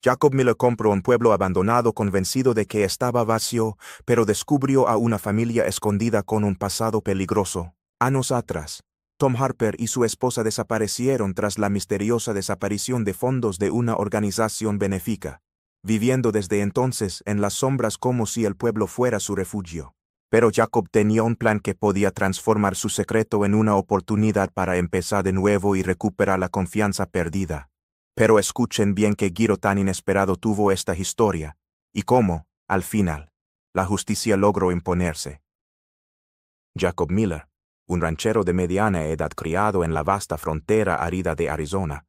Jacob Miller compró un pueblo abandonado convencido de que estaba vacío, pero descubrió a una familia escondida con un pasado peligroso. Años atrás, Tom Harper y su esposa desaparecieron tras la misteriosa desaparición de fondos de una organización benéfica, viviendo desde entonces en las sombras como si el pueblo fuera su refugio. Pero Jacob tenía un plan que podía transformar su secreto en una oportunidad para empezar de nuevo y recuperar la confianza perdida. Pero escuchen bien qué giro tan inesperado tuvo esta historia, y cómo, al final, la justicia logró imponerse. Jacob Miller, un ranchero de mediana edad criado en la vasta frontera árida de Arizona,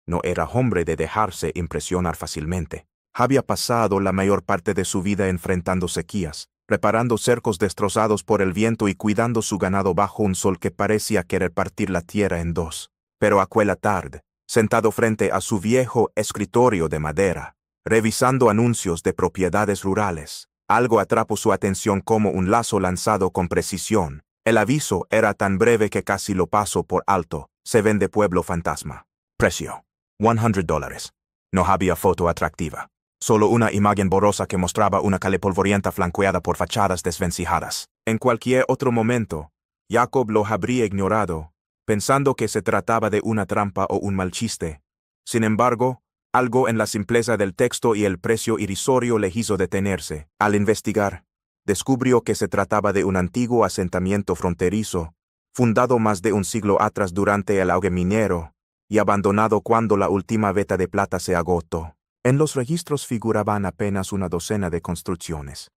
no era hombre de dejarse impresionar fácilmente. Había pasado la mayor parte de su vida enfrentando sequías, reparando cercos destrozados por el viento y cuidando su ganado bajo un sol que parecía querer partir la tierra en dos. Pero aquella tarde, sentado frente a su viejo escritorio de madera, revisando anuncios de propiedades rurales, algo atrapó su atención como un lazo lanzado con precisión. El aviso era tan breve que casi lo pasó por alto. Se vende pueblo fantasma. Precio: $100. No había foto atractiva. Solo una imagen borrosa que mostraba una calle polvorienta flanqueada por fachadas desvencijadas. En cualquier otro momento, Jacob lo habría ignorado, pensando que se trataba de una trampa o un mal chiste. Sin embargo, algo en la simpleza del texto y el precio irrisorio le hizo detenerse. Al investigar, descubrió que se trataba de un antiguo asentamiento fronterizo, fundado más de un siglo atrás durante el auge minero, y abandonado cuando la última veta de plata se agotó. En los registros figuraban apenas una docena de construcciones.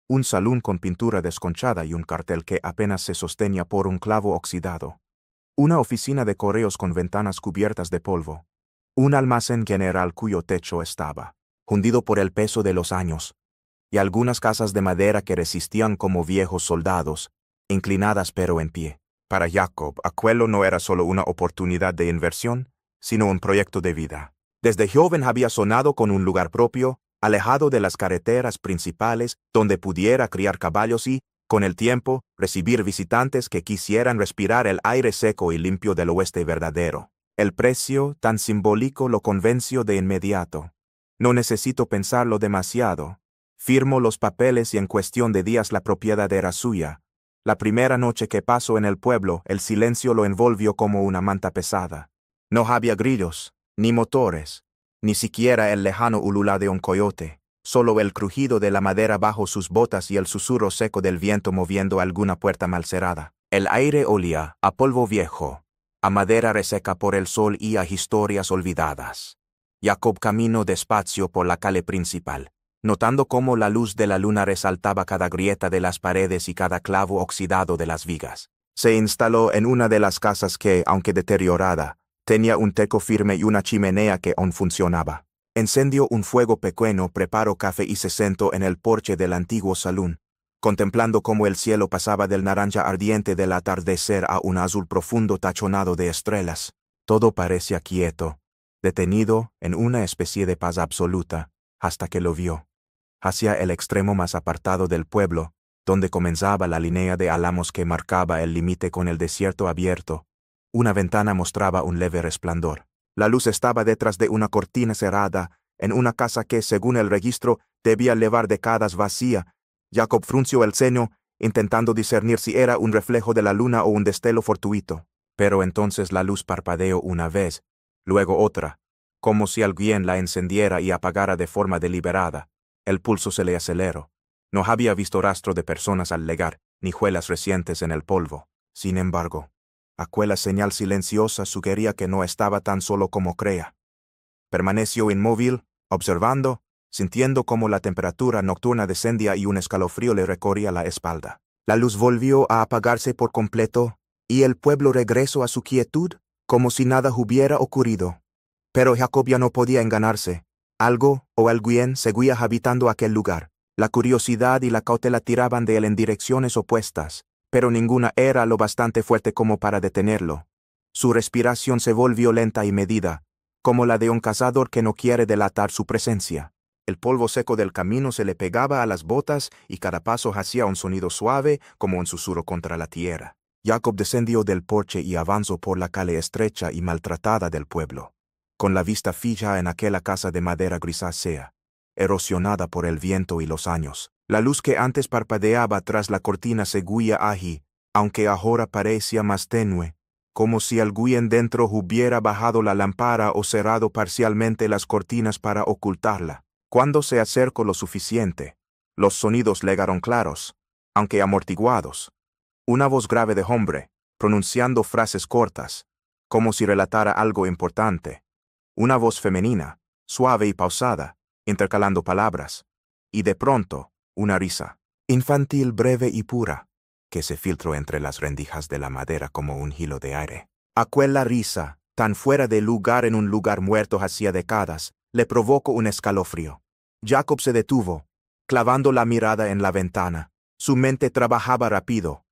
Un salón con pintura desconchada y un cartel que apenas se sostenía por un clavo oxidado. Una oficina de correos con ventanas cubiertas de polvo. Un almacén general cuyo techo estaba hundido por el peso de los años. Y algunas casas de madera que resistían como viejos soldados, inclinadas pero en pie. Para Jacob, aquello no era solo una oportunidad de inversión, sino un proyecto de vida. Desde joven había soñado con un lugar propio, alejado de las carreteras principales, donde pudiera criar caballos y, con el tiempo, recibir visitantes que quisieran respirar el aire seco y limpio del oeste verdadero. El precio, tan simbólico, lo convenció de inmediato. No necesito pensarlo demasiado. Firmó los papeles y en cuestión de días la propiedad era suya. La primera noche que pasó en el pueblo, el silencio lo envolvió como una manta pesada. No había grillos, ni motores, ni siquiera el lejano ululá de un coyote, solo el crujido de la madera bajo sus botas y el susurro seco del viento moviendo alguna puerta mal cerrada. El aire olía a polvo viejo, a madera reseca por el sol y a historias olvidadas. Jacob caminó despacio por la calle principal, notando cómo la luz de la luna resaltaba cada grieta de las paredes y cada clavo oxidado de las vigas. Se instaló en una de las casas que, aunque deteriorada, tenía un techo firme y una chimenea que aún funcionaba. Encendió un fuego pequeño, preparó café y se sentó en el porche del antiguo salón, contemplando cómo el cielo pasaba del naranja ardiente del atardecer a un azul profundo tachonado de estrellas. Todo parecía quieto, detenido en una especie de paz absoluta, hasta que lo vio. Hacia el extremo más apartado del pueblo, donde comenzaba la línea de álamos que marcaba el límite con el desierto abierto, una ventana mostraba un leve resplandor. La luz estaba detrás de una cortina cerrada, en una casa que, según el registro, debía llevar décadas vacía. Jacob frunció el ceño, intentando discernir si era un reflejo de la luna o un destello fortuito. Pero entonces la luz parpadeó una vez, luego otra, como si alguien la encendiera y apagara de forma deliberada. El pulso se le aceleró. No había visto rastro de personas al llegar, ni huellas recientes en el polvo. Sin embargo, aquella señal silenciosa sugería que no estaba tan solo como creía. Permaneció inmóvil, observando, sintiendo cómo la temperatura nocturna descendía y un escalofrío le recorría la espalda. La luz volvió a apagarse por completo, y el pueblo regresó a su quietud, como si nada hubiera ocurrido. Pero Jacob ya no podía enganarse. Algo o alguien seguía habitando aquel lugar. La curiosidad y la cautela tiraban de él en direcciones opuestas, pero ninguna era lo bastante fuerte como para detenerlo. Su respiración se volvió lenta y medida, como la de un cazador que no quiere delatar su presencia. El polvo seco del camino se le pegaba a las botas y cada paso hacía un sonido suave como un susurro contra la tierra. Jacob descendió del porche y avanzó por la calle estrecha y maltratada del pueblo. con la vista fija en aquella casa de madera grisácea, erosionada por el viento y los años. La luz que antes parpadeaba tras la cortina seguía allí, aunque ahora parecía más tenue, como si alguien dentro hubiera bajado la lámpara o cerrado parcialmente las cortinas para ocultarla. Cuando se acercó lo suficiente, los sonidos llegaron claros, aunque amortiguados. Una voz grave de hombre, pronunciando frases cortas, como si relatara algo importante. Una voz femenina, suave y pausada, intercalando palabras. Y de pronto, una risa, infantil, breve y pura, que se filtró entre las rendijas de la madera como un hilo de aire. Aquella risa, tan fuera de lugar en un lugar muerto hacía décadas, le provocó un escalofrío. Jacob se detuvo, clavando la mirada en la ventana. Su mente trabajaba rápido.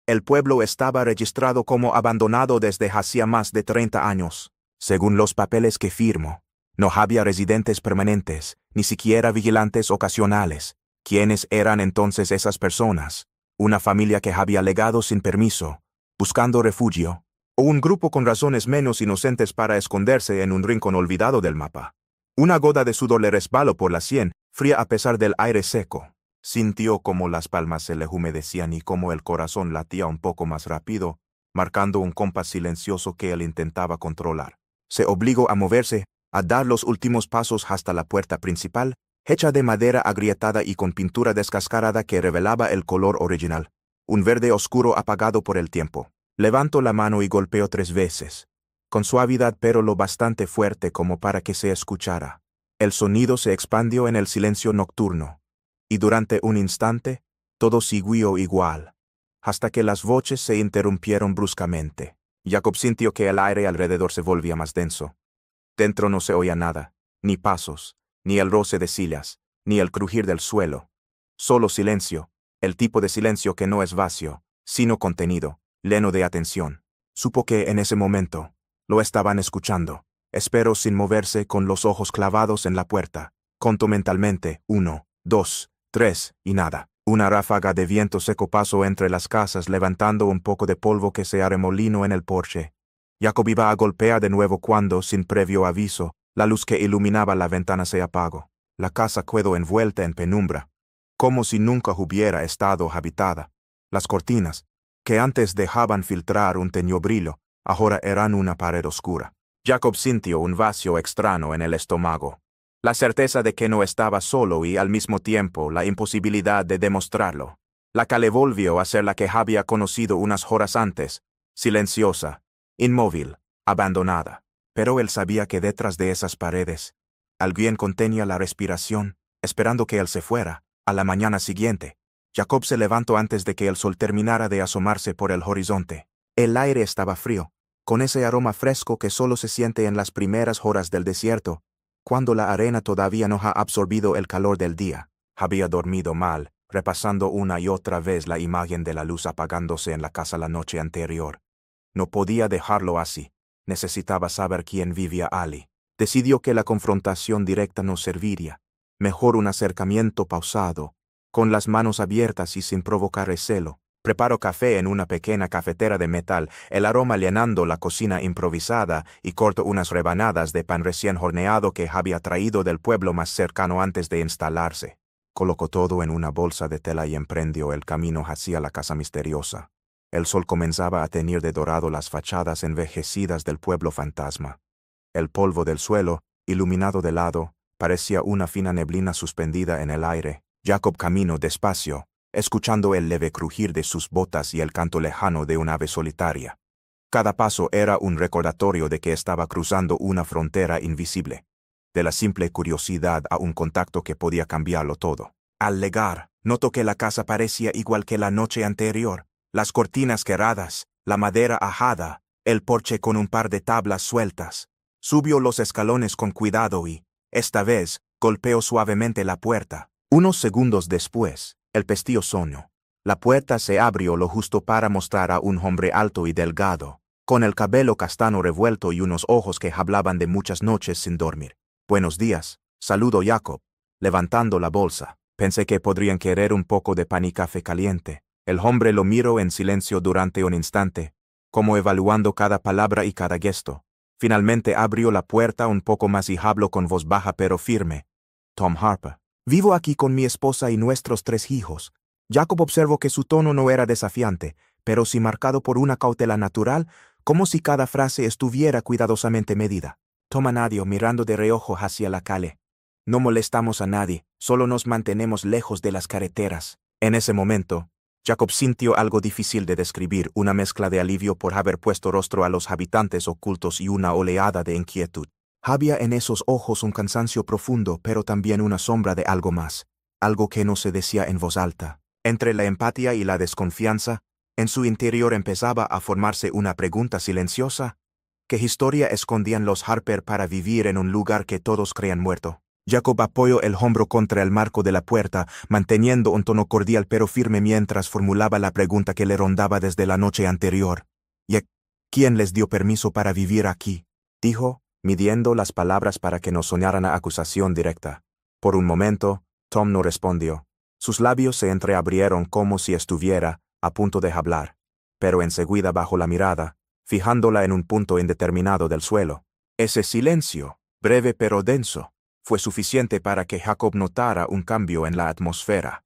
El pueblo estaba registrado como abandonado desde hacía más de 30 años. Según los papeles que firmó, no había residentes permanentes, ni siquiera vigilantes ocasionales. ¿Quiénes eran entonces esas personas? ¿Una familia que había llegado sin permiso, buscando refugio? ¿O un grupo con razones menos inocentes para esconderse en un rincón olvidado del mapa? Una gota de sudor le resbaló por la sien, fría a pesar del aire seco. Sintió como las palmas se le humedecían y como el corazón latía un poco más rápido, marcando un compás silencioso que él intentaba controlar. Se obligó a moverse, a dar los últimos pasos hasta la puerta principal, hecha de madera agrietada y con pintura descascarada que revelaba el color original, un verde oscuro apagado por el tiempo. Levantó la mano y golpeó 3 veces, con suavidad pero lo bastante fuerte como para que se escuchara. El sonido se expandió en el silencio nocturno, y durante un instante, todo siguió igual, hasta que las voces se interrumpieron bruscamente. Jacob sintió que el aire alrededor se volvía más denso. Dentro no se oía nada, ni pasos, ni el roce de sillas, ni el crujir del suelo. Solo silencio, el tipo de silencio que no es vacío, sino contenido, lleno de atención. Supo que en ese momento lo estaban escuchando. Esperó sin moverse con los ojos clavados en la puerta. Contó mentalmente 1, 2, 3 y nada. Una ráfaga de viento seco pasó entre las casas levantando un poco de polvo que se arremolinó en el porche. Jacob iba a golpear de nuevo cuando, sin previo aviso, la luz que iluminaba la ventana se apagó. La casa quedó envuelta en penumbra, como si nunca hubiera estado habitada. Las cortinas, que antes dejaban filtrar un tenue brillo, ahora eran una pared oscura. Jacob sintió un vacío extraño en el estómago. La certeza de que no estaba solo y al mismo tiempo la imposibilidad de demostrarlo. La calle volvió a ser la que había conocido unas horas antes, silenciosa, inmóvil, abandonada. Pero él sabía que detrás de esas paredes, alguien contenía la respiración, esperando que él se fuera. A la mañana siguiente, Jacob se levantó antes de que el sol terminara de asomarse por el horizonte. El aire estaba frío, con ese aroma fresco que solo se siente en las primeras horas del desierto, cuando la arena todavía no ha absorbido el calor del día. Había dormido mal, repasando una y otra vez la imagen de la luz apagándose en la casa la noche anterior. No podía dejarlo así. Necesitaba saber quién vivía allí. Decidió que la confrontación directa no serviría. Mejor un acercamiento pausado, con las manos abiertas y sin provocar recelo. Preparó café en una pequeña cafetera de metal, el aroma llenando la cocina improvisada, y cortó unas rebanadas de pan recién horneado que había traído del pueblo más cercano antes de instalarse. Colocó todo en una bolsa de tela y emprendió el camino hacia la casa misteriosa. El sol comenzaba a teñir de dorado las fachadas envejecidas del pueblo fantasma. El polvo del suelo, iluminado de lado, parecía una fina neblina suspendida en el aire. Jacob caminó despacio, escuchando el leve crujir de sus botas y el canto lejano de un ave solitaria. Cada paso era un recordatorio de que estaba cruzando una frontera invisible, de la simple curiosidad a un contacto que podía cambiarlo todo. Al llegar, notó que la casa parecía igual que la noche anterior. Las cortinas quebradas, la madera ajada, el porche con un par de tablas sueltas. Subió los escalones con cuidado y, esta vez, golpeó suavemente la puerta. Unos segundos después, el pestillo sonó. La puerta se abrió lo justo para mostrar a un hombre alto y delgado, con el cabello castaño revuelto y unos ojos que hablaban de muchas noches sin dormir. «Buenos días», saludó Jacob, levantando la bolsa. «Pensé que podrían querer un poco de pan y café caliente». El hombre lo miró en silencio durante un instante, como evaluando cada palabra y cada gesto. Finalmente abrió la puerta un poco más y habló con voz baja pero firme. Tom Harper. Vivo aquí con mi esposa y nuestros 3 hijos. Jacob observó que su tono no era desafiante, pero sí marcado por una cautela natural, como si cada frase estuviera cuidadosamente medida. Tom añadió mirando de reojo hacia la calle. No molestamos a nadie, solo nos mantenemos lejos de las carreteras. En ese momento, Jacob sintió algo difícil de describir, una mezcla de alivio por haber puesto rostro a los habitantes ocultos y una oleada de inquietud. Había en esos ojos un cansancio profundo, pero también una sombra de algo más, algo que no se decía en voz alta. Entre la empatía y la desconfianza, en su interior empezaba a formarse una pregunta silenciosa. ¿Qué historia escondían los Harper para vivir en un lugar que todos creían muerto? Jacob apoyó el hombro contra el marco de la puerta, manteniendo un tono cordial pero firme mientras formulaba la pregunta que le rondaba desde la noche anterior. ¿Y quién les dio permiso para vivir aquí?, dijo, midiendo las palabras para que no sonaran a acusación directa. Por un momento, Tom no respondió. Sus labios se entreabrieron como si estuviera a punto de hablar, pero enseguida bajó la mirada, fijándola en un punto indeterminado del suelo. Ese silencio, breve pero denso, fue suficiente para que Jacob notara un cambio en la atmósfera.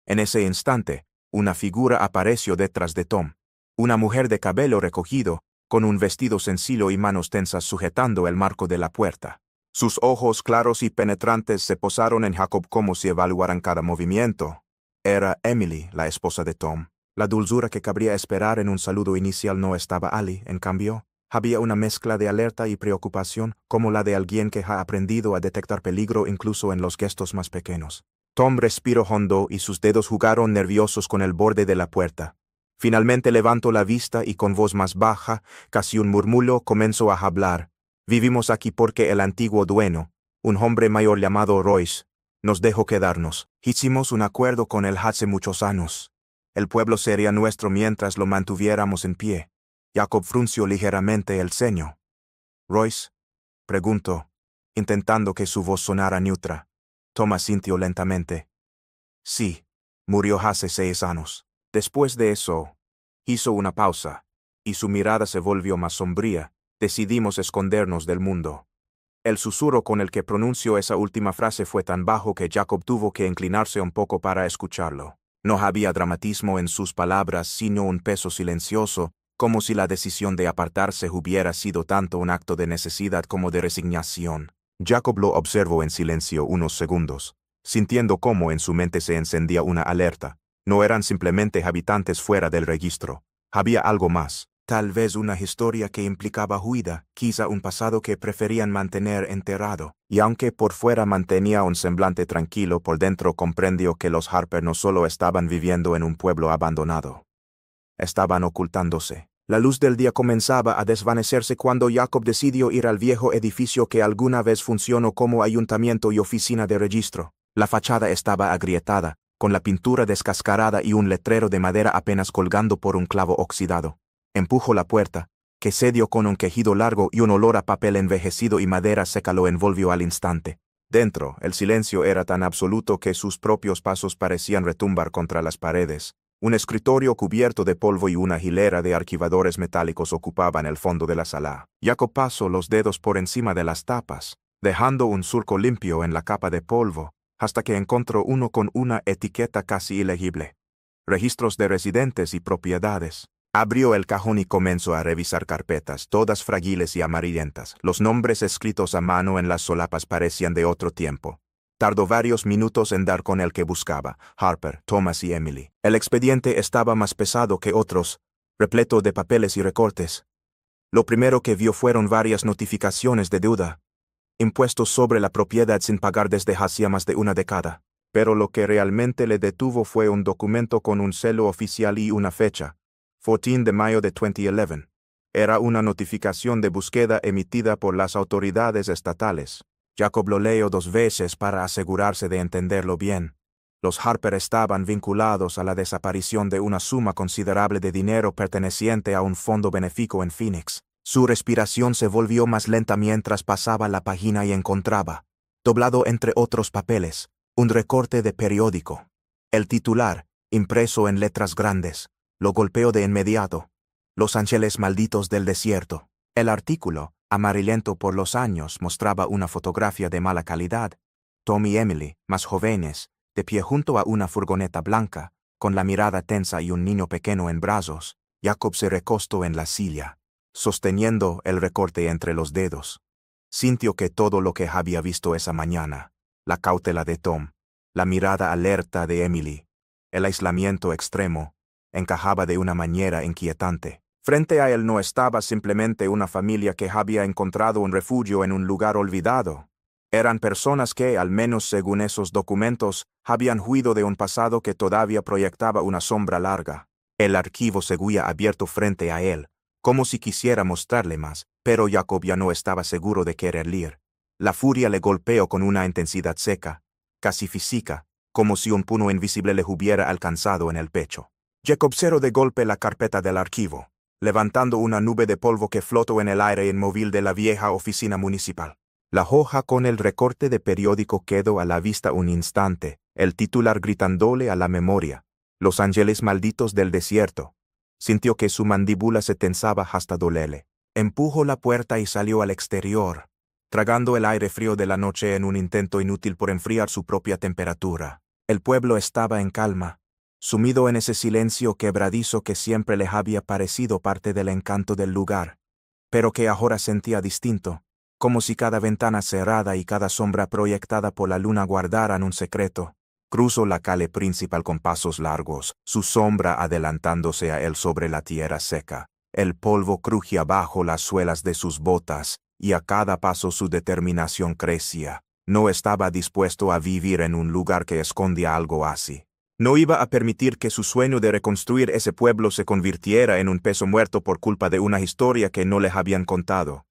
En ese instante, una figura apareció detrás de Tom. Una mujer de cabello recogido, con un vestido sencillo y manos tensas sujetando el marco de la puerta. Sus ojos claros y penetrantes se posaron en Jacob como si evaluaran cada movimiento. Era Emily, la esposa de Tom. La dulzura que cabría esperar en un saludo inicial no estaba allí, en cambio. Había una mezcla de alerta y preocupación, como la de alguien que ha aprendido a detectar peligro incluso en los gestos más pequeños. Tom respiró hondo y sus dedos jugaron nerviosos con el borde de la puerta. Finalmente levantó la vista y con voz más baja, casi un murmullo, comenzó a hablar. Vivimos aquí porque el antiguo dueño, un hombre mayor llamado Royce, nos dejó quedarnos. Hicimos un acuerdo con él hace muchos años. El pueblo sería nuestro mientras lo mantuviéramos en pie. Jacob frunció ligeramente el ceño. ¿Royce?, preguntó, intentando que su voz sonara neutra. Tom asintió lentamente. Sí, murió hace 6 años. Después de eso, hizo una pausa, y su mirada se volvió más sombría. Decidimos escondernos del mundo. El susurro con el que pronunció esa última frase fue tan bajo que Jacob tuvo que inclinarse un poco para escucharlo. No había dramatismo en sus palabras, sino un peso silencioso, como si la decisión de apartarse hubiera sido tanto un acto de necesidad como de resignación. Jacob lo observó en silencio unos segundos, sintiendo cómo en su mente se encendía una alerta. No eran simplemente habitantes fuera del registro. Había algo más. Tal vez una historia que implicaba huida, quizá un pasado que preferían mantener enterrado. Y aunque por fuera mantenía un semblante tranquilo, por dentro comprendió que los Harper no solo estaban viviendo en un pueblo abandonado. Estaban ocultándose. La luz del día comenzaba a desvanecerse cuando Jacob decidió ir al viejo edificio que alguna vez funcionó como ayuntamiento y oficina de registro. La fachada estaba agrietada, con la pintura descascarada y un letrero de madera apenas colgando por un clavo oxidado. Empujó la puerta, que cedió con un quejido largo y un olor a papel envejecido y madera seca lo envolvió al instante. Dentro, el silencio era tan absoluto que sus propios pasos parecían retumbar contra las paredes. Un escritorio cubierto de polvo y una hilera de archivadores metálicos ocupaban el fondo de la sala. Jacob pasó los dedos por encima de las tapas, dejando un surco limpio en la capa de polvo, hasta que encontró uno con una etiqueta casi ilegible. Registros de residentes y propiedades. Abrió el cajón y comenzó a revisar carpetas, todas frágiles y amarillentas. Los nombres escritos a mano en las solapas parecían de otro tiempo. Tardó varios minutos en dar con el que buscaba: Harper, Thomas y Emily. El expediente estaba más pesado que otros, repleto de papeles y recortes. Lo primero que vio fueron varias notificaciones de deuda, impuestos sobre la propiedad sin pagar desde hacía más de una década. Pero lo que realmente le detuvo fue un documento con un sello oficial y una fecha: 14 de mayo de 2011. Era una notificación de búsqueda emitida por las autoridades estatales. Jacob lo leyó 2 veces para asegurarse de entenderlo bien. Los Harper estaban vinculados a la desaparición de una suma considerable de dinero perteneciente a un fondo benéfico en Phoenix. Su respiración se volvió más lenta mientras pasaba la página y encontraba, doblado entre otros papeles, un recorte de periódico. El titular, impreso en letras grandes, lo golpeó de inmediato: Los Ángeles malditos del desierto. El artículo, amarillento por los años, mostraba una fotografía de mala calidad. Tom y Emily, más jóvenes, de pie junto a una furgoneta blanca, con la mirada tensa y un niño pequeño en brazos. Jacob se recostó en la silla, sosteniendo el recorte entre los dedos. Sintió que todo lo que había visto esa mañana, la cautela de Tom, la mirada alerta de Emily, el aislamiento extremo, encajaba de una manera inquietante. Frente a él no estaba simplemente una familia que había encontrado un refugio en un lugar olvidado. Eran personas que, al menos según esos documentos, habían huido de un pasado que todavía proyectaba una sombra larga. El archivo seguía abierto frente a él, como si quisiera mostrarle más, pero Jacob ya no estaba seguro de querer leer. La furia le golpeó con una intensidad seca, casi física, como si un puño invisible le hubiera alcanzado en el pecho. Jacob cerró de golpe la carpeta del archivo, levantando una nube de polvo que flotó en el aire inmóvil de la vieja oficina municipal. La hoja con el recorte de periódico quedó a la vista un instante, el titular gritándole a la memoria: Los ángeles malditos del desierto. Sintió que su mandíbula se tensaba hasta dolerle. Empujó la puerta y salió al exterior, tragando el aire frío de la noche en un intento inútil por enfriar su propia temperatura. El pueblo estaba en calma, sumido en ese silencio quebradizo que siempre le había parecido parte del encanto del lugar, pero que ahora sentía distinto, como si cada ventana cerrada y cada sombra proyectada por la luna guardaran un secreto. Cruzó la calle principal con pasos largos, su sombra adelantándose a él sobre la tierra seca. El polvo crujía bajo las suelas de sus botas, y a cada paso su determinación crecía. No estaba dispuesto a vivir en un lugar que escondía algo así. No iba a permitir que su sueño de reconstruir ese pueblo se convirtiera en un peso muerto por culpa de una historia que no le habían contado.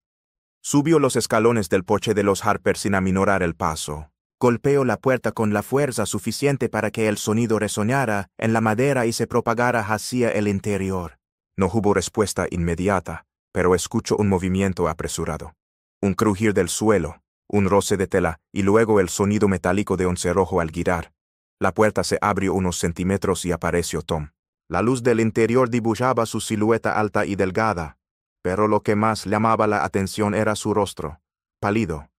Subió los escalones del porche de los Harper sin aminorar el paso. Golpeó la puerta con la fuerza suficiente para que el sonido resonara en la madera y se propagara hacia el interior. No hubo respuesta inmediata, pero escuchó un movimiento apresurado. Un crujir del suelo, un roce de tela y luego el sonido metálico de un cerrojo al girar. La puerta se abrió unos centímetros y apareció Tom. La luz del interior dibujaba su silueta alta y delgada, pero lo que más llamaba la atención era su rostro, pálido,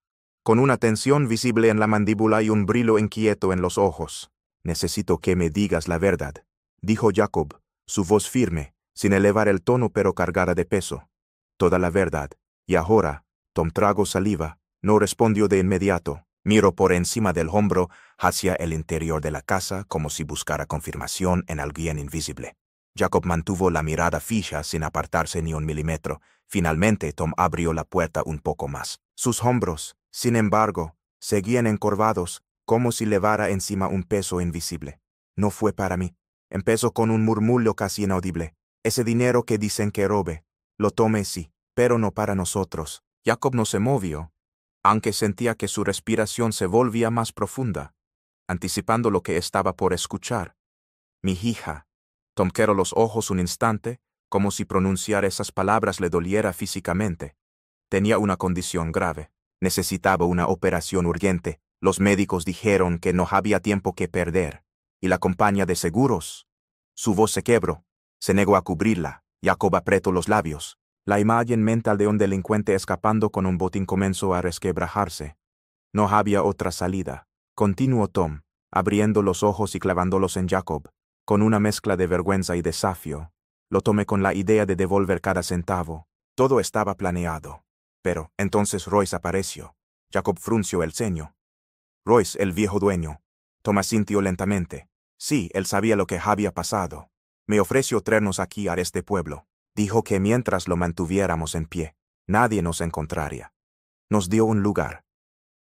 con una tensión visible en la mandíbula y un brillo inquieto en los ojos. «Necesito que me digas la verdad», dijo Jacob, su voz firme, sin elevar el tono pero cargada de peso. «Toda la verdad». Y ahora, Tom tragó saliva, no respondió de inmediato. Miró por encima del hombro hacia el interior de la casa como si buscara confirmación en alguien invisible. Jacob mantuvo la mirada fija sin apartarse ni un milímetro. Finalmente Tom abrió la puerta un poco más. Sus hombros, sin embargo, seguían encorvados, como si llevara encima un peso invisible. «No fue para mí», empezó con un murmullo casi inaudible. «Ese dinero que dicen que robe, lo tomé sí, pero no para nosotros». Jacob no se movió, aunque sentía que su respiración se volvía más profunda, anticipando lo que estaba por escuchar. «Mi hija». Tom cerró los ojos un instante, como si pronunciar esas palabras le doliera físicamente. Tenía una condición grave. Necesitaba una operación urgente. Los médicos dijeron que no había tiempo que perder. ¿Y la compañía de seguros? Su voz se quebró. Se negó a cubrirla. Jacob apretó los labios. La imagen mental de un delincuente escapando con un botín comenzó a resquebrajarse. No había otra salida. Continuó Tom, abriendo los ojos y clavándolos en Jacob, con una mezcla de vergüenza y desafío. Lo tomé con la idea de devolver cada centavo. Todo estaba planeado. Pero entonces Royce apareció. Jacob frunció el ceño. «Royce, el viejo dueño». Tom asintió lentamente. Sí, él sabía lo que había pasado. «Me ofreció traernos aquí a este pueblo. Dijo que mientras lo mantuviéramos en pie, nadie nos encontraría. Nos dio un lugar.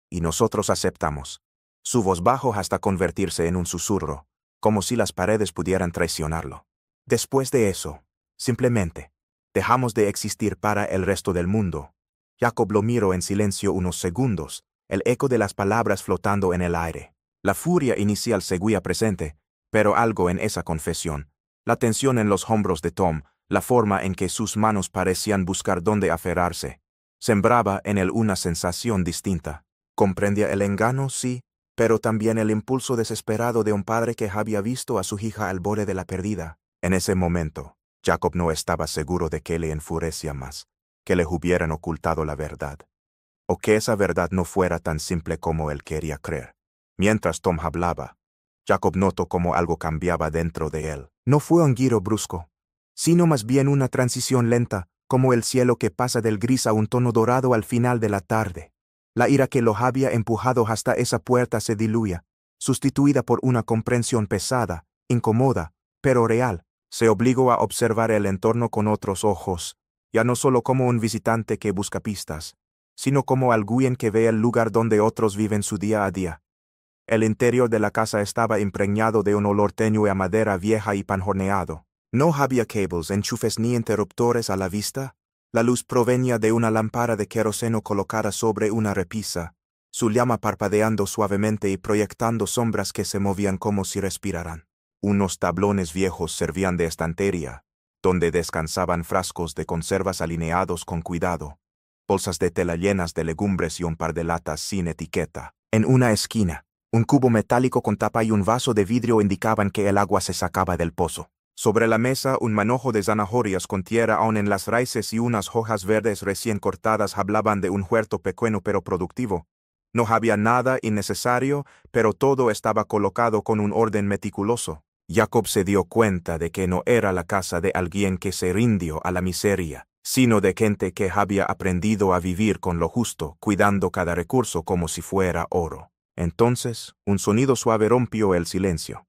Y nosotros aceptamos». Su voz bajó hasta convertirse en un susurro, como si las paredes pudieran traicionarlo. «Después de eso, simplemente, dejamos de existir para el resto del mundo». Jacob lo miró en silencio unos segundos, el eco de las palabras flotando en el aire. La furia inicial seguía presente, pero algo en esa confesión, la tensión en los hombros de Tom, la forma en que sus manos parecían buscar dónde aferrarse, sembraba en él una sensación distinta. Comprendía el engaño, sí, pero también el impulso desesperado de un padre que había visto a su hija al borde de la pérdida. En ese momento, Jacob no estaba seguro de qué le enfurecía más: que le hubieran ocultado la verdad, o que esa verdad no fuera tan simple como él quería creer. Mientras Tom hablaba, Jacob notó cómo algo cambiaba dentro de él. No fue un giro brusco, sino más bien una transición lenta, como el cielo que pasa del gris a un tono dorado al final de la tarde. La ira que lo había empujado hasta esa puerta se diluía, sustituida por una comprensión pesada, incómoda, pero real. Se obligó a observar el entorno con otros ojos, ya no solo como un visitante que busca pistas, sino como alguien que ve el lugar donde otros viven su día a día. El interior de la casa estaba impregnado de un olor tenue a madera vieja y pan horneado. No había cables, enchufes ni interruptores a la vista. La luz provenía de una lámpara de queroseno colocada sobre una repisa, su llama parpadeando suavemente y proyectando sombras que se movían como si respiraran. Unos tablones viejos servían de estantería, donde descansaban frascos de conservas alineados con cuidado, bolsas de tela llenas de legumbres y un par de latas sin etiqueta. En una esquina, un cubo metálico con tapa y un vaso de vidrio indicaban que el agua se sacaba del pozo. Sobre la mesa, un manojo de zanahorias con tierra aún en las raíces y unas hojas verdes recién cortadas hablaban de un huerto pequeño pero productivo. No había nada innecesario, pero todo estaba colocado con un orden meticuloso. Jacob se dio cuenta de que no era la casa de alguien que se rindió a la miseria, sino de gente que había aprendido a vivir con lo justo, cuidando cada recurso como si fuera oro. Entonces, un sonido suave rompió el silencio.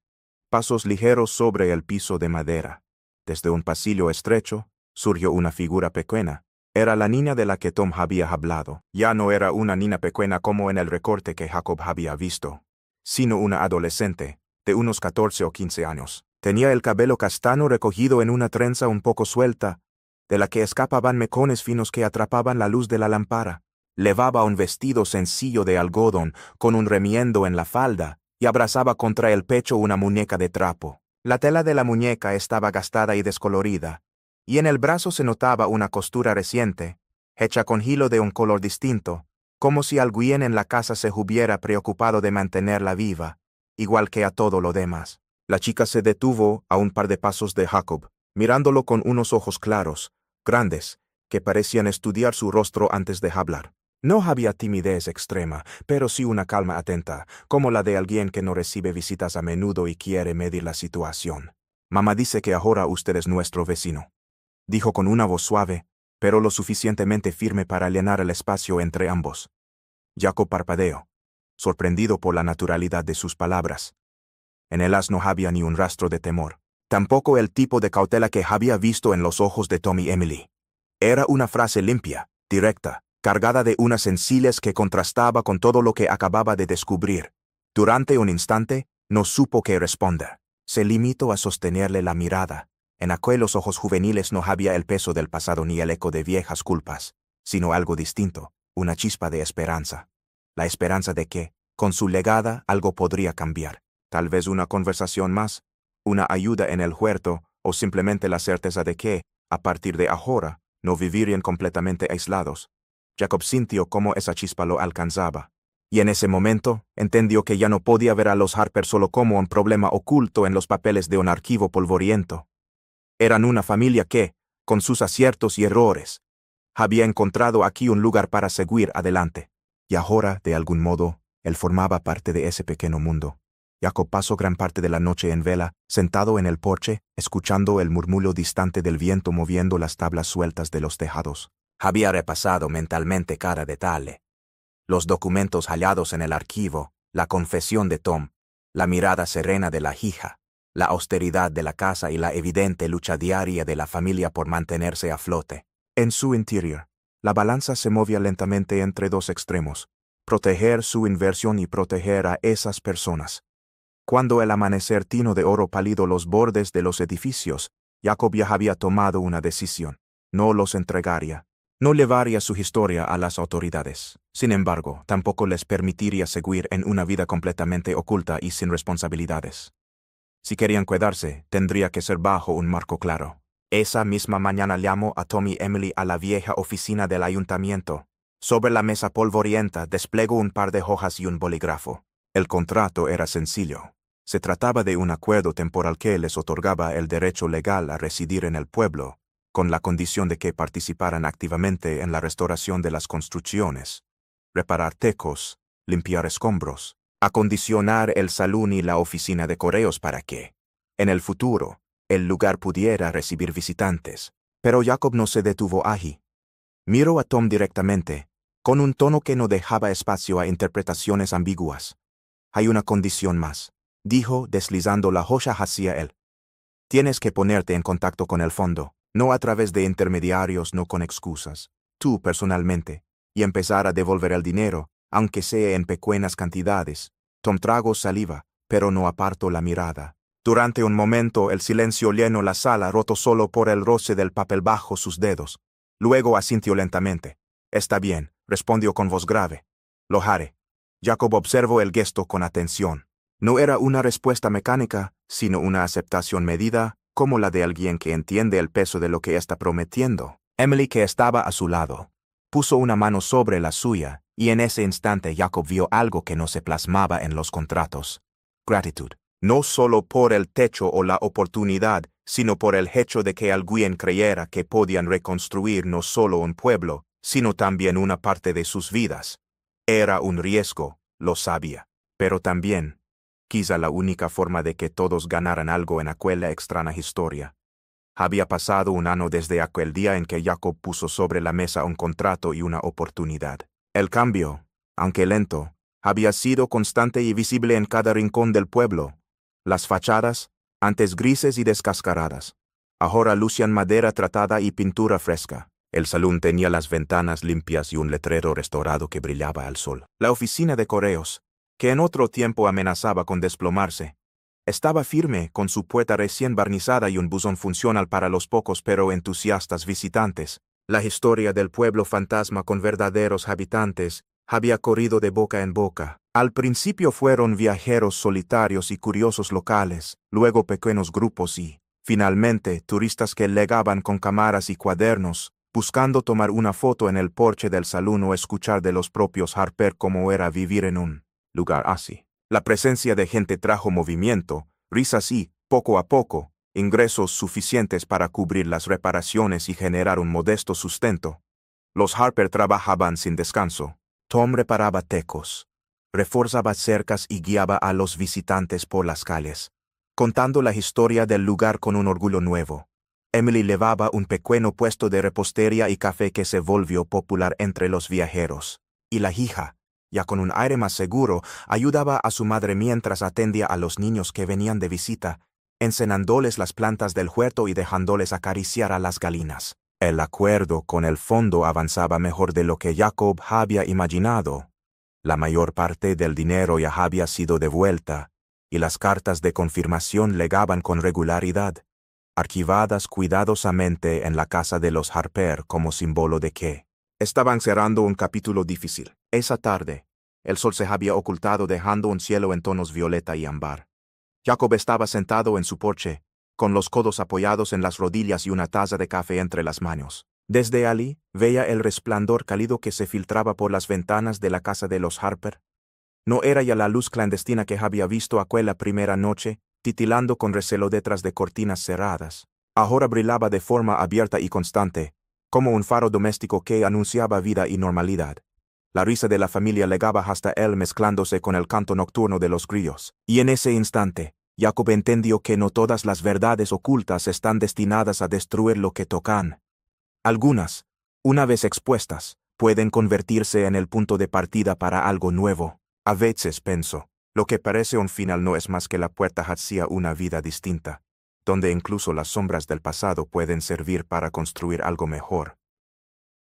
Pasos ligeros sobre el piso de madera. Desde un pasillo estrecho, surgió una figura pequeña. Era la niña de la que Tom había hablado. Ya no era una niña pequeña como en el recorte que Jacob había visto, sino una adolescente, de unos 14 o 15 años. Tenía el cabello castaño recogido en una trenza un poco suelta, de la que escapaban mechones finos que atrapaban la luz de la lámpara. Llevaba un vestido sencillo de algodón, con un remiendo en la falda, y abrazaba contra el pecho una muñeca de trapo. La tela de la muñeca estaba gastada y descolorida, y en el brazo se notaba una costura reciente, hecha con hilo de un color distinto, como si alguien en la casa se hubiera preocupado de mantenerla viva, igual que a todo lo demás. La chica se detuvo a un par de pasos de Jacob, mirándolo con unos ojos claros, grandes, que parecían estudiar su rostro antes de hablar. No había timidez extrema, pero sí una calma atenta, como la de alguien que no recibe visitas a menudo y quiere medir la situación. Mamá dice que ahora usted es nuestro vecino, dijo con una voz suave, pero lo suficientemente firme para llenar el espacio entre ambos. Jacob parpadeó, sorprendido por la naturalidad de sus palabras. En ellas no había ni un rastro de temor, tampoco el tipo de cautela que había visto en los ojos de Tom y Emily. Era una frase limpia, directa, cargada de una sencillez que contrastaba con todo lo que acababa de descubrir. Durante un instante, no supo qué responder. Se limitó a sostenerle la mirada. En aquellos ojos juveniles no había el peso del pasado ni el eco de viejas culpas, sino algo distinto, una chispa de esperanza. La esperanza de que, con su legada, algo podría cambiar. Tal vez una conversación más, una ayuda en el huerto, o simplemente la certeza de que, a partir de ahora, no vivirían completamente aislados. Jacob sintió cómo esa chispa lo alcanzaba. Y en ese momento, entendió que ya no podía ver a los Harper solo como un problema oculto en los papeles de un archivo polvoriento. Eran una familia que, con sus aciertos y errores, había encontrado aquí un lugar para seguir adelante. Y ahora, de algún modo, él formaba parte de ese pequeño mundo. Jacob pasó gran parte de la noche en vela, sentado en el porche, escuchando el murmullo distante del viento moviendo las tablas sueltas de los tejados. Había repasado mentalmente cada detalle. Los documentos hallados en el archivo, la confesión de Tom, la mirada serena de la hija, la austeridad de la casa y la evidente lucha diaria de la familia por mantenerse a flote. En su interior, la balanza se movía lentamente entre dos extremos: proteger su inversión y proteger a esas personas. Cuando el amanecer tinó de oro pálido los bordes de los edificios, Jacob ya había tomado una decisión. No los entregaría. No llevaría su historia a las autoridades. Sin embargo, tampoco les permitiría seguir en una vida completamente oculta y sin responsabilidades. Si querían cuidarse, tendría que ser bajo un marco claro. Esa misma mañana llamó a Tom y Emily a la vieja oficina del ayuntamiento. Sobre la mesa polvorienta desplegó un par de hojas y un bolígrafo. El contrato era sencillo. Se trataba de un acuerdo temporal que les otorgaba el derecho legal a residir en el pueblo, con la condición de que participaran activamente en la restauración de las construcciones, reparar tecos, limpiar escombros, acondicionar el salón y la oficina de correos para que, en el futuro, el lugar pudiera recibir visitantes. Pero Jacob no se detuvo allí. Miró a Tom directamente, con un tono que no dejaba espacio a interpretaciones ambiguas. «Hay una condición más», dijo, deslizando la hoja hacia él. «Tienes que ponerte en contacto con el fondo, no a través de intermediarios, no con excusas, tú personalmente, y empezar a devolver el dinero, aunque sea en pequeñas cantidades». Tom tragó saliva, pero no apartó la mirada. Durante un momento el silencio llenó la sala, roto solo por el roce del papel bajo sus dedos. Luego asintió lentamente. «Está bien», respondió con voz grave. «Lo haré». Jacob observó el gesto con atención. No era una respuesta mecánica, sino una aceptación medida, como la de alguien que entiende el peso de lo que está prometiendo. Emily, que estaba a su lado, puso una mano sobre la suya, y en ese instante Jacob vio algo que no se plasmaba en los contratos. Gratitud. No solo por el techo o la oportunidad, sino por el hecho de que alguien creyera que podían reconstruir no solo un pueblo, sino también una parte de sus vidas. Era un riesgo, lo sabía, pero también, quizá la única forma de que todos ganaran algo en aquella extraña historia. Había pasado un año desde aquel día en que Jacob puso sobre la mesa un contrato y una oportunidad. El cambio, aunque lento, había sido constante y visible en cada rincón del pueblo. Las fachadas, antes grises y descascaradas, ahora lucían madera tratada y pintura fresca. El salón tenía las ventanas limpias y un letrero restaurado que brillaba al sol. La oficina de correos, que en otro tiempo amenazaba con desplomarse, estaba firme, con su puerta recién barnizada y un buzón funcional para los pocos pero entusiastas visitantes. La historia del pueblo fantasma con verdaderos habitantes había corrido de boca en boca. Al principio fueron viajeros solitarios y curiosos locales, luego pequeños grupos y, finalmente, turistas que llegaban con cámaras y cuadernos, buscando tomar una foto en el porche del salón o escuchar de los propios Harper cómo era vivir en un lugar así. La presencia de gente trajo movimiento, risas y, poco a poco, ingresos suficientes para cubrir las reparaciones y generar un modesto sustento. Los Harper trabajaban sin descanso. Tom reparaba tecos, reforzaba cercas y guiaba a los visitantes por las calles, contando la historia del lugar con un orgullo nuevo. Emily llevaba un pequeño puesto de repostería y café que se volvió popular entre los viajeros. Y la hija, ya con un aire más seguro, ayudaba a su madre mientras atendía a los niños que venían de visita, encenándoles las plantas del huerto y dejándoles acariciar a las galinas. El acuerdo con el fondo avanzaba mejor de lo que Jacob había imaginado. La mayor parte del dinero ya había sido devuelta, y las cartas de confirmación llegaban con regularidad, archivadas cuidadosamente en la casa de los Harper como símbolo de que estaban cerrando un capítulo difícil. Esa tarde, el sol se había ocultado dejando un cielo en tonos violeta y ámbar. Jacob estaba sentado en su porche, con los codos apoyados en las rodillas y una taza de café entre las manos. Desde allí, veía el resplandor cálido que se filtraba por las ventanas de la casa de los Harper. No era ya la luz clandestina que había visto aquella primera noche, titilando con recelo detrás de cortinas cerradas. Ahora brillaba de forma abierta y constante, como un faro doméstico que anunciaba vida y normalidad. La risa de la familia llegaba hasta él mezclándose con el canto nocturno de los grillos. Y en ese instante, Jacob entendió que no todas las verdades ocultas están destinadas a destruir lo que tocan. Algunas, una vez expuestas, pueden convertirse en el punto de partida para algo nuevo. A veces pensó, lo que parece un final no es más que la puerta hacia una vida distinta, donde incluso las sombras del pasado pueden servir para construir algo mejor.